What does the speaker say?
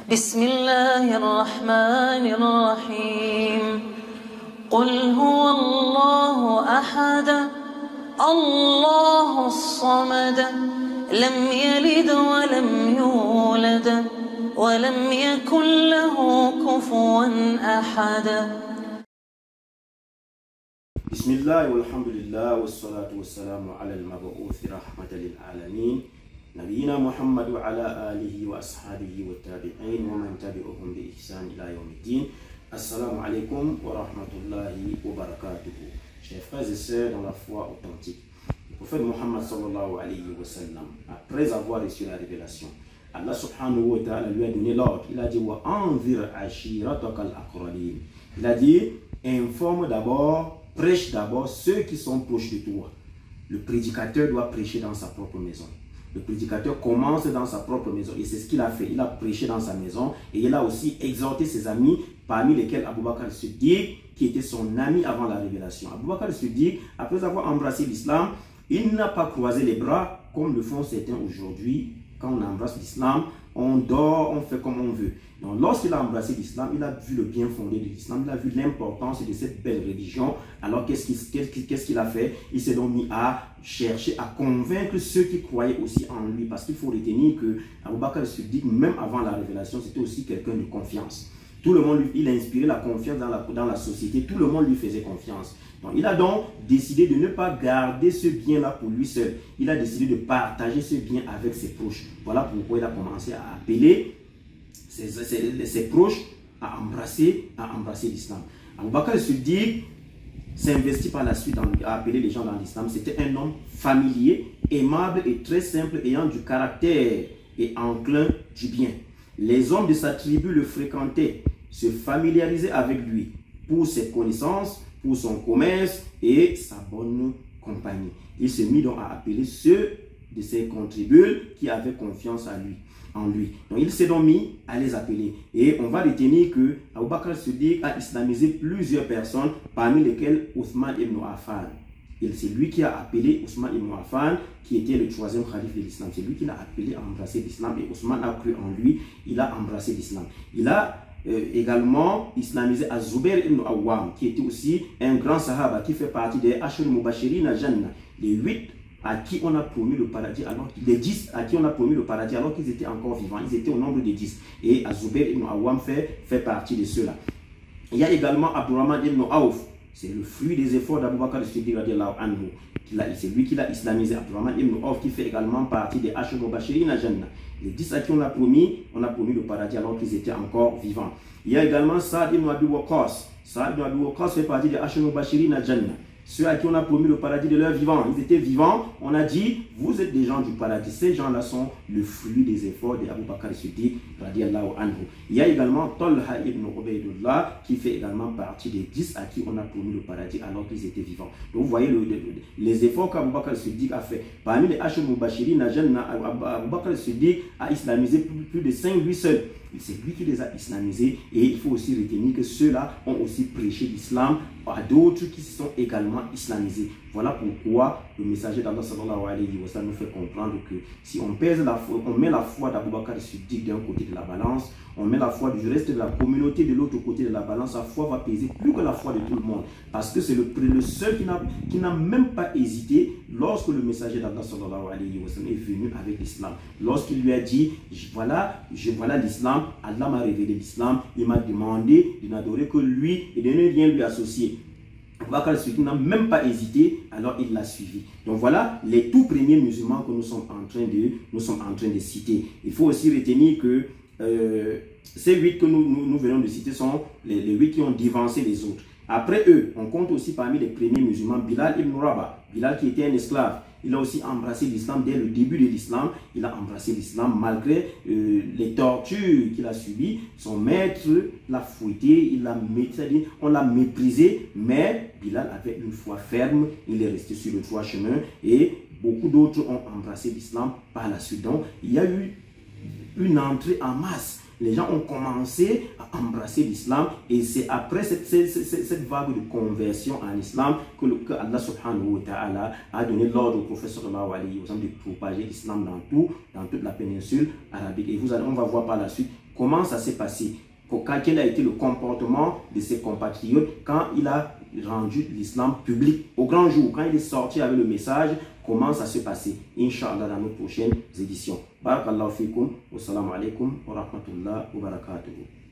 بسم الله الرحمن الرحيم قل هو الله أحد الله الصمد لم يلد ولم يولد ولم يكن له كفوا أحد. بسم الله والحمد لله والصلاة والسلام على المبعوث رحمة للعالمين نبينا محمد وعلى آله وأصحابه والتابعين ومن تبعهم بإحسان إلى يوم الدين. Assalamu alaikum wa rahmatullahi wa barakatuhu. Chers frères et sœurs dans la foi authentique, le prophète Muhammad sallallahu alayhi wa sallam, après avoir reçu la révélation, Allah subhanahu wa ta'ala lui a donné l'ordre. Il a dit wa anzir ashiratakal aqrabin. Il a dit informe d'abord, prêche d'abord ceux qui sont proches de toi. Le prédicateur doit prêcher dans sa propre maison. Le prédicateur commence dans sa propre maison et c'est ce qu'il a fait. Il a prêché dans sa maison et il a aussi exhorté ses amis, parmi lesquels Abu Bakr al-Siddiq, qui était son ami avant la révélation. Abu Bakr al-Siddiq, après avoir embrassé l'islam, il n'a pas croisé les bras comme le font certains aujourd'hui. Quand on embrasse l'islam, on dort, on fait comme on veut. Donc, lorsqu'il a embrassé l'islam, il a vu le bien fondé de l'islam, il a vu l'importance de cette belle religion. Alors, qu'est-ce qu'il a fait? Il s'est donc mis à chercher à convaincre ceux qui croyaient aussi en lui. Parce qu'il faut retenir que Abu Bakr al-Siddiq, même avant la révélation, c'était aussi quelqu'un de confiance. Tout le monde, il a inspiré la confiance dans la société. Tout le monde lui faisait confiance. Donc, il a donc décidé de ne pas garder ce bien-là pour lui seul. Il a décidé de partager ce bien avec ses proches. Voilà pourquoi il a commencé à appeler ses proches à embrasser l'islam. Abu Bakr al-Siddiq s'investit par la suite à appeler les gens dans l'islam. C'était un homme familier, aimable et très simple, ayant du caractère et enclin du bien. Les hommes de sa tribu le fréquentaient, se familiarisaient avec lui pour ses connaissances, pour son commerce et sa bonne compagnie. Il se mit donc à appeler ceux de ses contribuables qui avaient confiance en lui. Donc il s'est donc mis à les appeler. Et on va retenir que Abu Bakr al-Siddiq a islamisé plusieurs personnes, parmi lesquelles Othman ibn Affan. C'est lui qui a appelé Othman ibn Affan, qui était le troisième calife de l'islam. C'est lui qui l'a appelé à embrasser l'islam et Othman a cru en lui, il a embrassé l'islam. Il a également islamisé Az-Zubair ibn Awwam, qui était aussi un grand sahaba qui fait partie des Ashur Mubashirin Jannah, les 8 à qui on a promis le paradis, alors les 10 à qui on a promis le paradis alors qu'ils étaient encore vivants. Ils étaient au nombre de 10. Et Az-Zubair ibn Awwam fait partie de ceux-là. Il y a également Abdurrahman ibn Auf. C'est le fruit des efforts d'Abu Bakr al-Siddiq radiallahu anhu. C'est lui qui l'a islamisé. Abdurrahman ibn Auf qui fait également partie des Ashur Mubashirin Jannah. Les 10 à qui on a promis le paradis alors qu'ils étaient encore vivants. Il y a également Sa'd ibn Abi Waqqas. Sa'd ibn Abi Waqqas fait partie des Ashur Mubashirin Jannah. Ceux à qui on a promis le paradis de leur vivant, ils étaient vivants. On a dit, vous êtes des gens du paradis. Ces gens-là sont le fruit des efforts d'Abu Bakr al-Siddiq radiallahu anhu. Il y a également Talha ibn Ubaydullah qui fait également partie des 10 à qui on a promis le paradis alors qu'ils étaient vivants. Donc vous voyez les efforts qu'Abu Bakr al-Siddiq a fait. Parmi les Ashur Mubashirin Jannah, Abu Bakr al-Siddiq a islamisé plus de 5 lui seul. C'est lui qui les a islamisés et il faut aussi retenir que ceux-là ont aussi prêché l'islam à d'autres qui se sont également islamisés. Voilà pourquoi le messager d'Allah sallallahu alayhi wa sallam nous fait comprendre que si on pèse la foi, on met la foi d'Abu Bakr al-Siddiq d'un côté de la balance, on met la foi du reste de la communauté de l'autre côté de la balance, sa foi va peser plus que la foi de tout le monde. Parce que c'est le seul qui n'a même pas hésité lorsque le messager d'Allah sallallahu alayhi wa sallam est venu avec l'islam. Lorsqu'il lui a dit, voilà l'islam, Allah m'a révélé l'islam, il m'a demandé de n'adorer que lui et de ne rien lui associer. Abu Bakr al-Siddiq n'a même pas hésité, alors il l'a suivi. Donc voilà les tout premiers musulmans que nous sommes en train de citer. Il faut aussi retenir que ces 8 que nous venons de citer sont les 8 qui ont devancé les autres. Après eux, on compte aussi parmi les premiers musulmans Bilal ibn Rabah. Bilal qui était un esclave. Il a aussi embrassé l'islam dès le début de l'islam. Il a embrassé l'islam malgré les tortures qu'il a subies. Son maître l'a fouetté, on l'a méprisé. Mais Bilal avait une foi ferme. Il est resté sur le droit chemin. Et beaucoup d'autres ont embrassé l'islam par la suite. Donc, il y a eu une entrée en masse Les gens ont commencé à embrasser l'islam et c'est après cette vague de conversion en islam que Allah subhanahu wa ta'ala a donné l'ordre au prophète sallallahu alayhi wa sallam de propager l'islam dans toute la péninsule arabique. Et on va voir par la suite comment ça s'est passé. Quel a été le comportement de ses compatriotes quand il a rendu l'islam public au grand jour, quand il est sorti avec le message, comment ça s'est passé, Inch'Allah, dans nos prochaines éditions. Barakallahu fikum, wassalamu alaikum wa rahmatullah wa barakatuhu.